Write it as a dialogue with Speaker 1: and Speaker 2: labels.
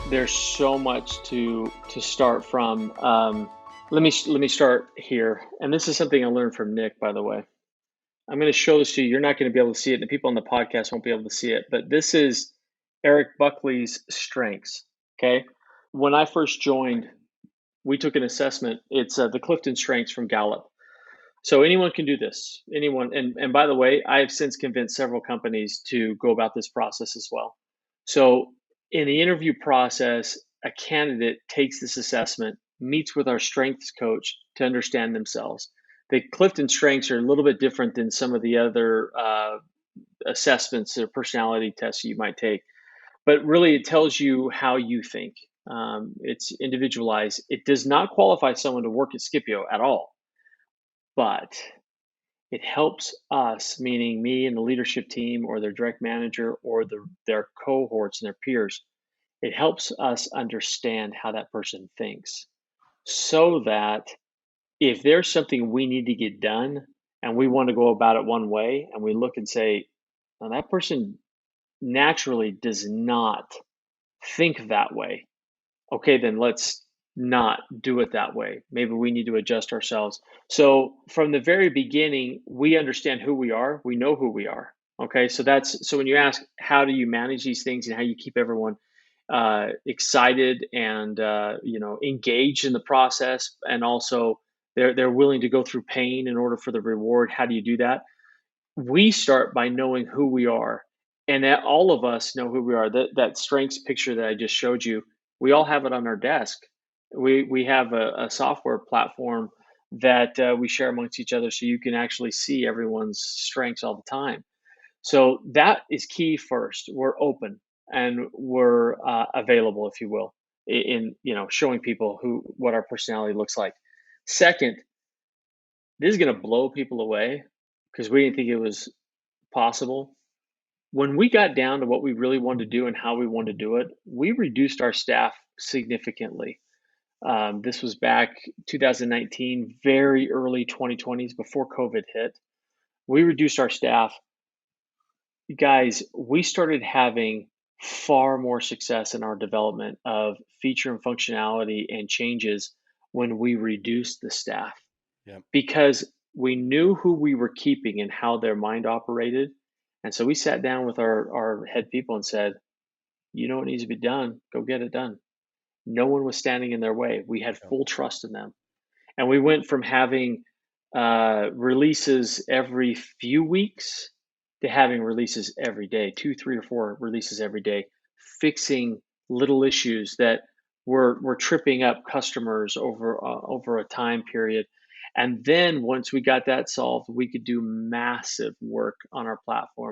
Speaker 1: There's so much to start from. Let me start here, and this is something I learned from Nick, by the way. I'm going to show this to you. You're not going to be able to see it, and the people on the podcast won't be able to see it. But this is Eric Buckley's strengths. Okay, when I first joined, we took an assessment. It's the Clifton Strengths from Gallup. So anyone can do this. Anyone, and by the way, I have since convinced several companies to go about this process as well. So in the interview process, a candidate takes this assessment, meets with our strengths coach to understand themselves. The Clifton Strengths are a little bit different than some of the other assessments or personality tests you might take, but really it tells you how you think. It's individualized. It does not qualify someone to work at Scipio at all, but it helps us, meaning me and the leadership team or their direct manager or their cohorts and their peers, it helps us understand how that person thinks so that if there's something we need to get done and we want to go about it one way and we look and say, now that person naturally does not think that way. Okay, then let's not do it that way. Maybe we need to adjust ourselves. So from the very beginning, we understand who we are. We know who we are. Okay, so when you ask how do you manage these things and how you keep everyone excited and engaged in the process, and also they're willing to go through pain in order for the reward. How do you do that? We start by knowing who we are, and that all of us know who we are. That strengths picture that I just showed you, we all have it on our desk. We have a software platform that we share amongst each other, so you can actually see everyone's strengths all the time. So that is key. First, we're open and we're available, if you will, in showing people who what our personality looks like. Second, this is going to blow people away because we didn't think it was possible. When we got down to what we really wanted to do and how we wanted to do it, we reduced our staff significantly. This was back 2019, very early 2020s, before COVID hit. We reduced our staff. Guys, we started having far more success in our development of feature and functionality and changes when we reduced the staff
Speaker 2: Yeah.
Speaker 1: because we knew who we were keeping and how their mind operated. And so we sat down with our head people and said, you know what needs to be done, go get it done. No one was standing in their way. We had
Speaker 2: Yeah.
Speaker 1: full trust in them. And we went from having releases every few weeks to having releases every day, two, three, or four releases every day, fixing little issues that were tripping up customers over a time period. And then once we got that solved, we could do massive work on our platform.